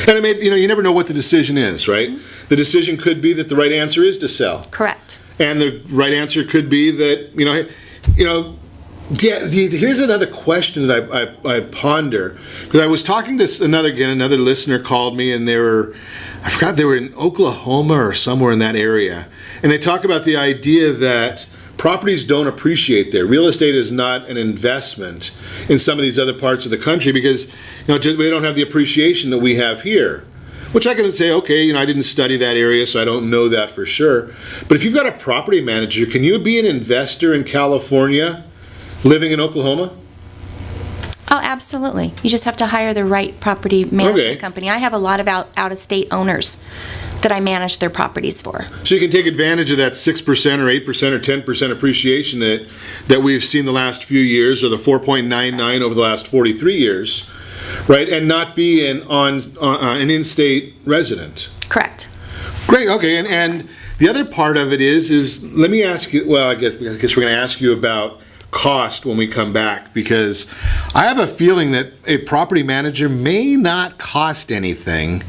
And you never know what the decision is, right? Mm-hmm. The decision could be that the right answer is to sell. Correct. And the right answer could be that, here's another question that I ponder. Because I was talking to another listener called me, and they were in Oklahoma or somewhere in that area. And they talk about the idea that properties don't appreciate there. Real estate is not an investment in some of these other parts of the country because, they don't have the appreciation that we have here. Which I can say, okay, I didn't study that area, so I don't know that for sure. But if you've got a property manager, can you be an investor in California living in Oklahoma? Oh, absolutely. You just have to hire the right property management company. I have a lot of out-of-state owners that I manage their properties for. So you can take advantage of that 6% or 8% or 10% appreciation that we've seen the last few years, or the 4.99 over the last 43 years. Right, and not be an in-state resident. Correct. Great. Okay, and the other part of it is let me ask you. Well, I guess we're going to ask you about cost when we come back, because I have a feeling that a property manager may not cost anything.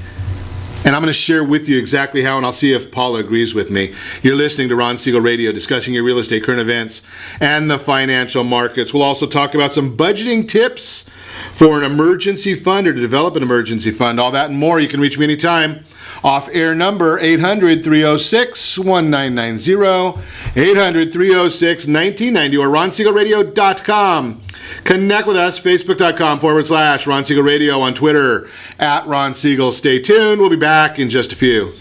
And I'm going to share with you exactly how, and I'll see if Paula agrees with me. You're listening to Ron Siegel Radio, discussing your real estate current events and the financial markets. We'll also talk about some budgeting tips for an emergency fund, or to develop an emergency fund. All that and more. You can reach me anytime. Off-air number 800-306-1990, 800-306-1990, or RonSiegelRadio.com. Connect with us, Facebook.com/Ron Siegel Radio, on Twitter @Ron Siegel. Stay tuned. We'll be back in just a few.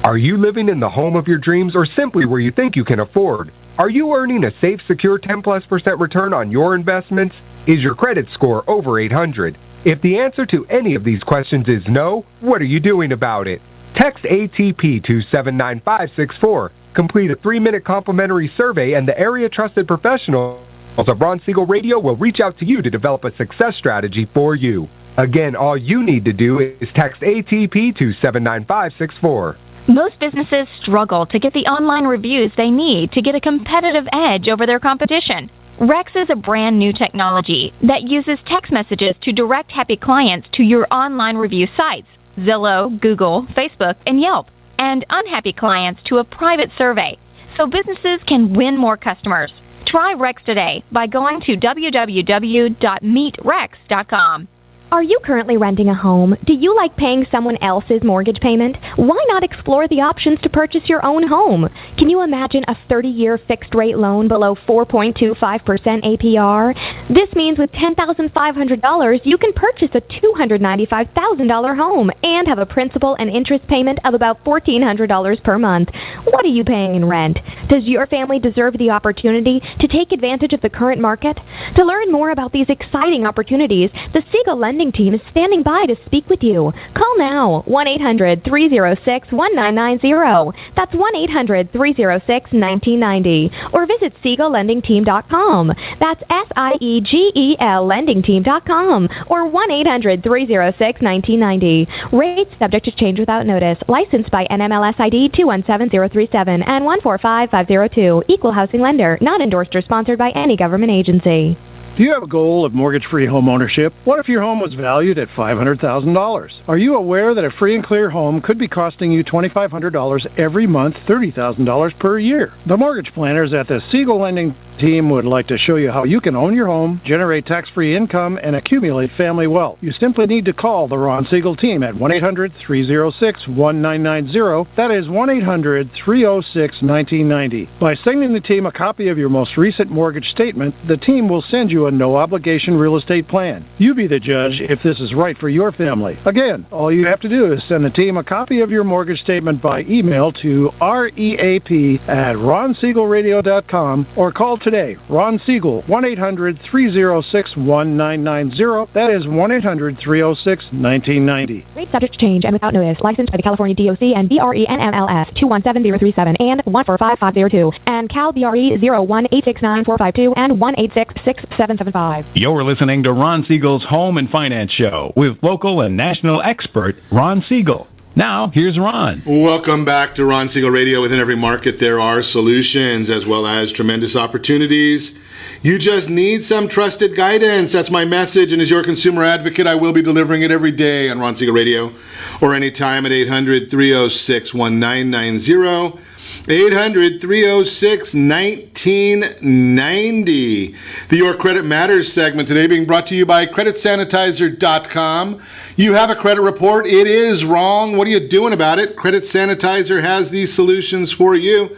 Are you living in the home of your dreams, or simply where you think you can afford? Are you earning a safe, secure 10+% return on your investments? Is your credit score over 800? If the answer to any of these questions is no, what are you doing about it? Text ATP to 79564. Complete a 3-minute complimentary survey, and the area trusted professionals of Ron Siegel Radio will reach out to you to develop a success strategy for you. Again, all you need to do is text ATP to 79564. Most businesses struggle to get the online reviews they need to get a competitive edge over their competition. Rex is a brand new technology that uses text messages to direct happy clients to your online review sites, Zillow, Google, Facebook, and Yelp, and unhappy clients to a private survey, so businesses can win more customers. Try Rex today by going to www.meetrex.com. Are you currently renting a home? Do you like paying someone else's mortgage payment? Why not explore the options to purchase your own home? Can you imagine a 30-year fixed-rate loan below 4.25% APR? This means with $10,500, you can purchase a $295,000 home and have a principal and interest payment of about $1,400 per month. What are you paying in rent? Does your family deserve the opportunity to take advantage of the current market? To learn more about these exciting opportunities, the Siegel Lending Team is standing by to speak with you. Call now, 1-800-306-1990. That's 1-800-306-1990. Or visit SiegelLendingTeam.com. That's SIEGEL LendingTeam.com. Or 1-800-306-1990. Rates subject to change without notice. Licensed by NMLS ID 217037 and 145502. Equal housing lender. Not endorsed or sponsored by any government agency. Do you have a goal of mortgage-free home ownership? What if your home was valued at $500,000? Are you aware that a free and clear home could be costing you $2,500 every month, $30,000 per year? The mortgage planners at the Siegel Lending team would like to show you how you can own your home, generate tax-free income, and accumulate family wealth. You simply need to call the Ron Siegel team at 1-800-306-1990. That is 1-800-306-1990. By sending the team a copy of your most recent mortgage statement, the team will send you a no-obligation real estate plan. You be the judge if this is right for your family. Again, all you have to do is send the team a copy of your mortgage statement by email to reap@ronsiegelradio.com or call today. Ron Siegel, 1-800-306-1990. That is 1-800-306-1990. Rate subject to change and without notice. Licensed by the California DOC and BRE NMLS 217037 and 145502 and Cal BRE 01869452 and 1866775. You're listening to Ron Siegel's Home and Finance Show with local and national expert Ron Siegel. Now, here's Ron. Welcome back to Ron Siegel Radio. Within every market, there are solutions as well as tremendous opportunities. You just need some trusted guidance. That's my message. And as your consumer advocate, I will be delivering it every day on Ron Siegel Radio or anytime at 800-306-1990. 800-306-1990. The Your Credit Matters segment today being brought to you by CreditSanitizer.com. You have a credit report. It is wrong. What are you doing about it? Credit Sanitizer has these solutions for you.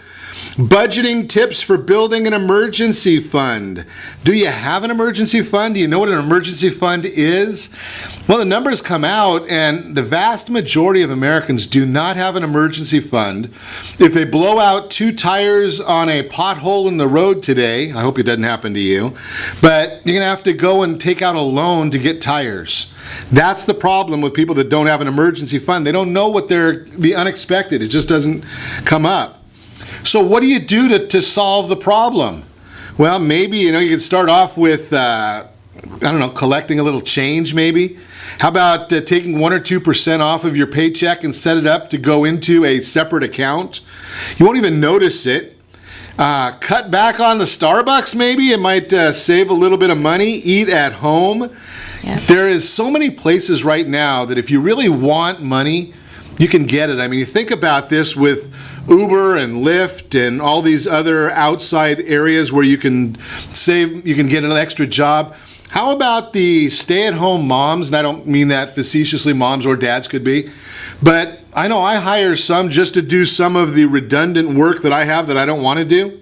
Budgeting tips for building an emergency fund. Do you have an emergency fund? Do you know what an emergency fund is? Well, the numbers come out, and the vast majority of Americans do not have an emergency fund. If they blow out 2 tires on a pothole in the road today, I hope it doesn't happen to you, but you're going to have to go and take out a loan to get tires. That's the problem with people that don't have an emergency fund. They don't know what the unexpected. It just doesn't come up. So what do you do to solve the problem? Well, maybe, you can start off with, collecting a little change maybe. How about taking 1 or 2% off of your paycheck and set it up to go into a separate account? You won't even notice it. Cut back on the Starbucks maybe. It might save a little bit of money. Eat at home. Yep. There is so many places right now that if you really want money, you can get it. I mean, you think about this with Uber and Lyft and all these other outside areas where you can save, you can get an extra job. How about the stay-at-home moms? And I don't mean that facetiously, moms or dads could be. But I know I hire some just to do some of the redundant work that I have that I don't want to do.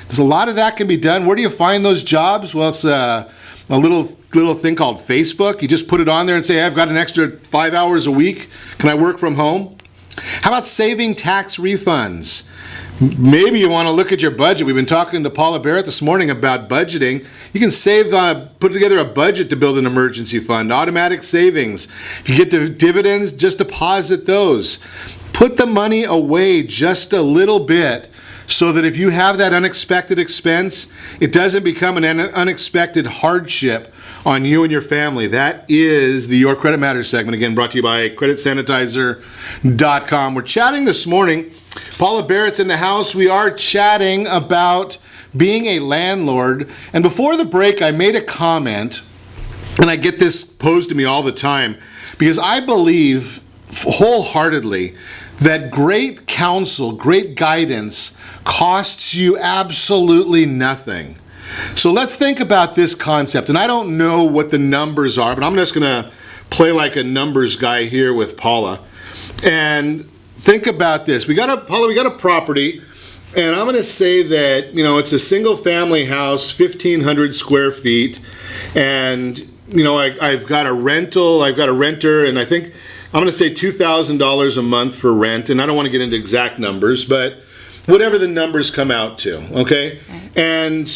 There's a lot of that can be done. Where do you find those jobs? Well, it's a little thing called Facebook. You just put it on there and say, hey, I've got an extra 5 hours a week. Can I work from home? How about saving tax refunds? Maybe you want to look at your budget. We've been talking to Paula Barrett this morning about budgeting. You can put together a budget to build an emergency fund, automatic savings. If you get the dividends, just deposit those. Put the money away just a little bit so that if you have that unexpected expense, it doesn't become an unexpected hardship on you and your family. That is the Your Credit Matters segment, again brought to you by CreditSanitizer.com. We're chatting this morning. Paula Barrett's in the house. We are chatting about being a landlord. And before the break, I made a comment, and I get this posed to me all the time, because I believe wholeheartedly that great counsel, great guidance costs you absolutely nothing. So let's think about this concept. And I don't know what the numbers are, but I'm just going to play like a numbers guy here with Paula. And think about this. Paula, we got a property, and I'm going to say that, it's a single family house, 1,500 square feet. And, I've got a rental, I've got a renter, and I think I'm going to say $2,000 a month for rent. And I don't want to get into exact numbers, but whatever the numbers come out to, okay? And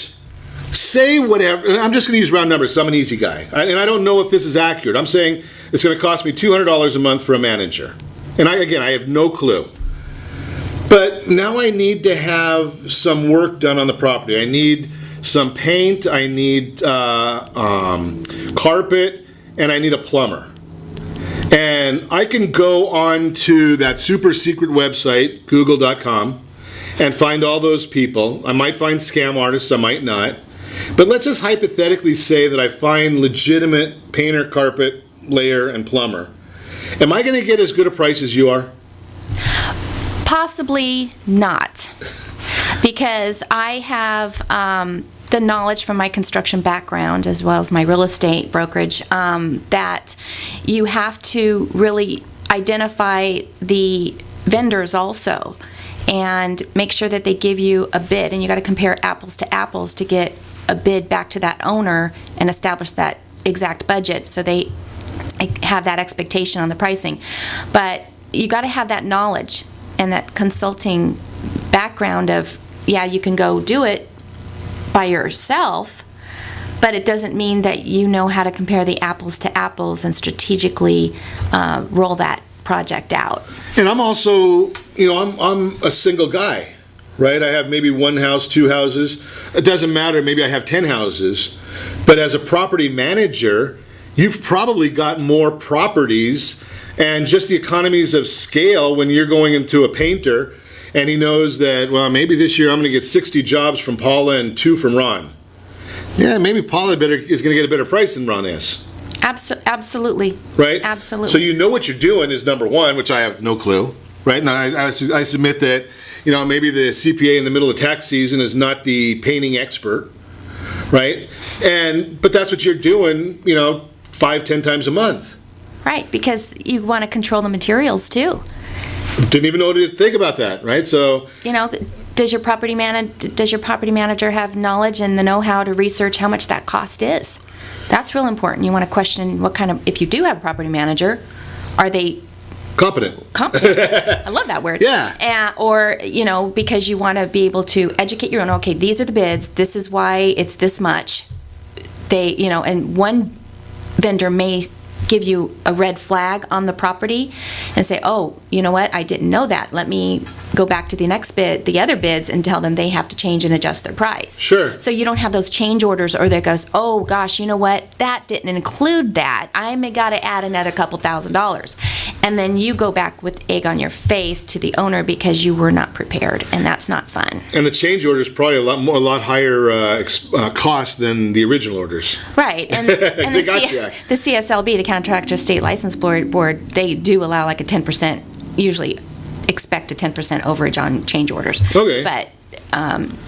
say whatever, and I'm just going to use round numbers, so I'm an easy guy. And I don't know if this is accurate. I'm saying it's going to cost me $200 a month for a manager. And I have no clue. But now I need to have some work done on the property. I need some paint, I need carpet, and I need a plumber. And I can go on to that super secret website, google.com, and find all those people. I might find scam artists, I might not. But let's just hypothetically say that I find legitimate painter, carpet layer, and plumber. Am I going to get as good a price as you are? Possibly not, because I have the knowledge from my construction background as well as my real estate brokerage that you have to really identify the vendors also and make sure that they give you a bid, and you got to compare apples to apples to get a bid back to that owner and establish that exact budget so they have that expectation on the pricing. But you got to have that knowledge and that consulting background of, yeah, you can go do it by yourself, but it doesn't mean that you know how to compare the apples to apples and strategically roll that project out. And I'm also, I'm a single guy, right? I have maybe one house, two houses. It doesn't matter, maybe I have 10 houses. But as a property manager, you've probably got more properties, and just the economies of scale when you're going into a painter and he knows that, well, maybe this year I'm going to get 60 jobs from Paula and 2 from Ron. Yeah, maybe Paula is going to get a better price than Ron is. Absolutely. Right? Absolutely. So you know what you're doing is number one, which I have no clue. Right? Now, I submit that, maybe the CPA in the middle of tax season is not the painting expert. Right? But that's what you're doing, 5-10 times a month. Right, because you want to control the materials too. Didn't even know what to think about that, right? So does your property manager have knowledge and the know-how to research how much that cost is? That's real important. You want to question if you do have a property manager, are they competent? I love that word. Yeah. Or because you want to be able to educate your own. Okay, these are the bids. This is why it's this much. And one vendor may give you a red flag on the property and say, oh, you know what, I didn't know that. Let me go back to the next bid, the other bids, and tell them they have to change and adjust their price. Sure. So you don't have those change orders, or that goes, oh gosh, you know what, that didn't include that. I may got to add another couple $1,000s. And then you go back with egg on your face to the owner because you were not prepared, and that's not fun. And the change order is probably a lot higher cost than the original orders. Right. And the CSLB, the Contractor State License Board, they do allow like a 10%, usually expect a 10% overage on change orders. Okay. But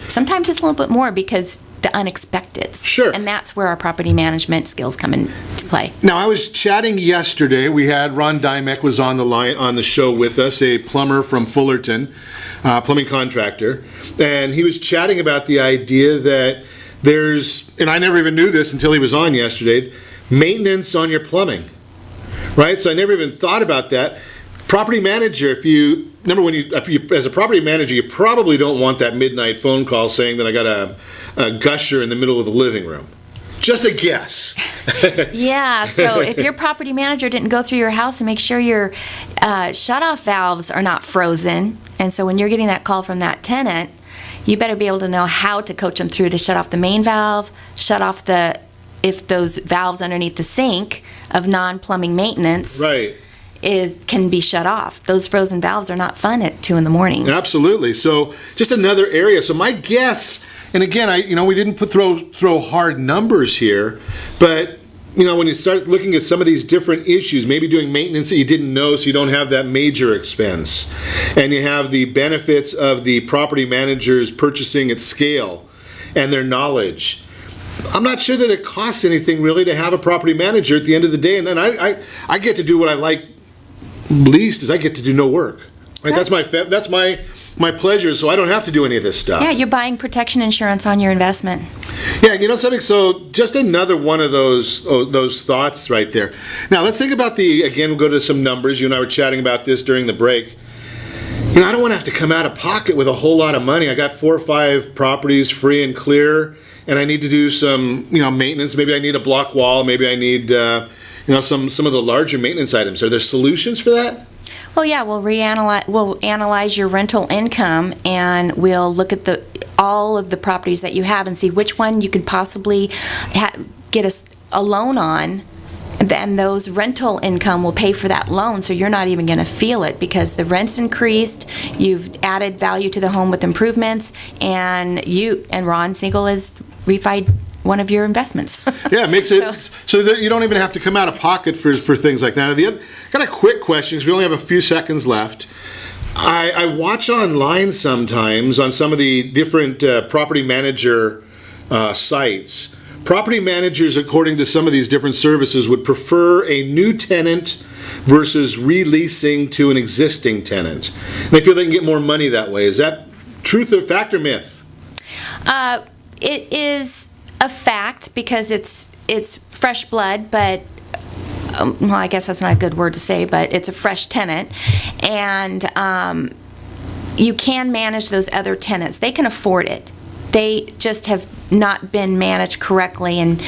sometimes it's a little bit more because the unexpecteds. Sure. And that's where our property management skills come into play. Now, I was chatting yesterday. We had Ron Dymek was on the show with us, a plumber from Fullerton, plumbing contractor, and he was chatting about the idea that there's, and I never even knew this until he was on yesterday, maintenance on your plumbing, right? So I never even thought about that. Property manager, as a property manager, you probably don't want that midnight phone call saying that I got a gusher in the middle of the living room. Just a guess. Yeah, so if your property manager didn't go through your house and make sure your shut-off valves are not frozen, and so when you're getting that call from that tenant, you better be able to know how to coach them through to shut off the main valve, shut off if those valves underneath the sink of non-plumbing maintenance. Right. Can be shut off. Those frozen valves are not fun at 2 a.m. Absolutely. So just another area. So my guess, and again, we didn't throw hard numbers here, but when you start looking at some of these different issues, maybe doing maintenance that you didn't know, so you don't have that major expense, and you have the benefits of the property managers purchasing at scale and their knowledge. I'm not sure that it costs anything really to have a property manager at the end of the day, and then I get to do what I like least is I get to do no work. Right? That's my pleasure, so I don't have to do any of this stuff. Yeah, you're buying protection insurance on your investment. Yeah, something. So just another one of those thoughts right there. Now let's think about we'll go to some numbers. You and I were chatting about this during the break. I don't want to have to come out of pocket with a whole lot of money. I got 4 or 5 properties free and clear, and I need to do some maintenance. Maybe I need a block wall. Maybe I need some of the larger maintenance items. Are there solutions for that? Well, yeah, we'll analyze your rental income, and we'll look at all of the properties that you have and see which one you could possibly get a loan on. Then those rental income will pay for that loan, so you're not even going to feel it because the rent's increased, you've added value to the home with improvements, and Ron Siegel is refi one of your investments. Yeah, it makes it so that you don't even have to come out of pocket for things like that. Got a quick question because we only have a few seconds left. I watch online sometimes on some of the different property manager sites. Property managers, according to some of these different services, would prefer a new tenant versus releasing to an existing tenant. And they feel they can get more money that way. Is that truth or fact or myth? It is a fact because it's fresh blood, but well, I guess that's not a good word to say, but it's a fresh tenant, and you can manage those other tenants. They can afford it. They just have not been managed correctly, and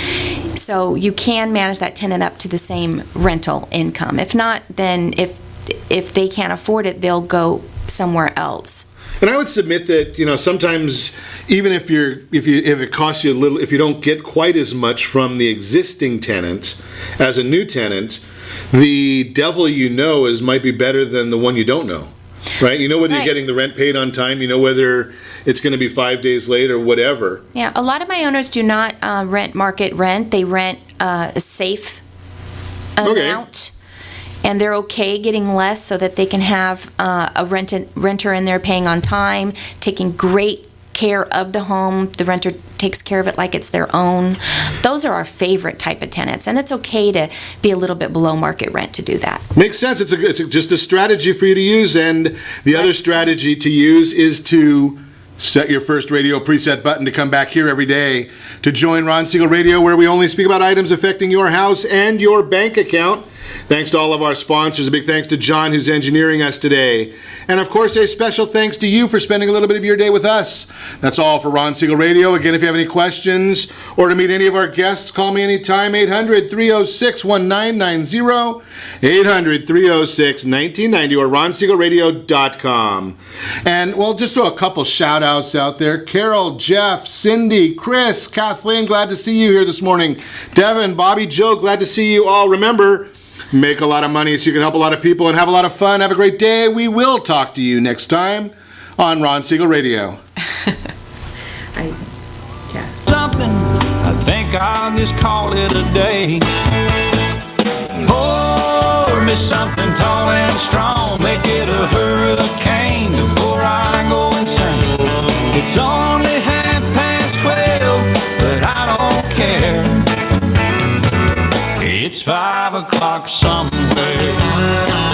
so you can manage that tenant up to the same rental income. If not, then if they can't afford it, they'll go somewhere else. And I would submit that, sometimes even if it costs you a little, if you don't get quite as much from the existing tenant as a new tenant, the devil might be better than the one you don't know, right? You know whether you're getting the rent paid on time, you know whether it's going to be 5 days late or whatever. Yeah, a lot of my owners do not rent market rent. They rent a safe amount. And they're okay getting less so that they can have a renter in there paying on time, taking great care of the home. The renter takes care of it like it's their own. Those are our favorite type of tenants, and it's okay to be a little bit below market rent to do that. Makes sense. It's just a strategy for you to use, and the other strategy to use is to set your first radio preset button to come back here every day to join Ron Siegel Radio, where we only speak about items affecting your house and your bank account. Thanks to all of our sponsors. A big thanks to John, who's engineering us today. And of course, a special thanks to you for spending a little bit of your day with us. That's all for Ron Siegel Radio. Again, if you have any questions or to meet any of our guests, call me anytime, 800-306-1990, 800-306-1990, or ronsiegelradio.com. And, well, just throw a couple shout-outs out there. Carol, Jeff, Cindy, Chris, Kathleen, glad to see you here this morning. Devin, Bobby, Joe, glad to see you all. Remember, make a lot of money so you can help a lot of people and have a lot of fun. Have a great day. We will talk to you next time on Ron Siegel Radio. Something, I think I'll just call it a day. Pour me something tall and strong, make it a hurricane before I go insane. It's only 12:30, but I don't care. It's 5 o'clock somewhere.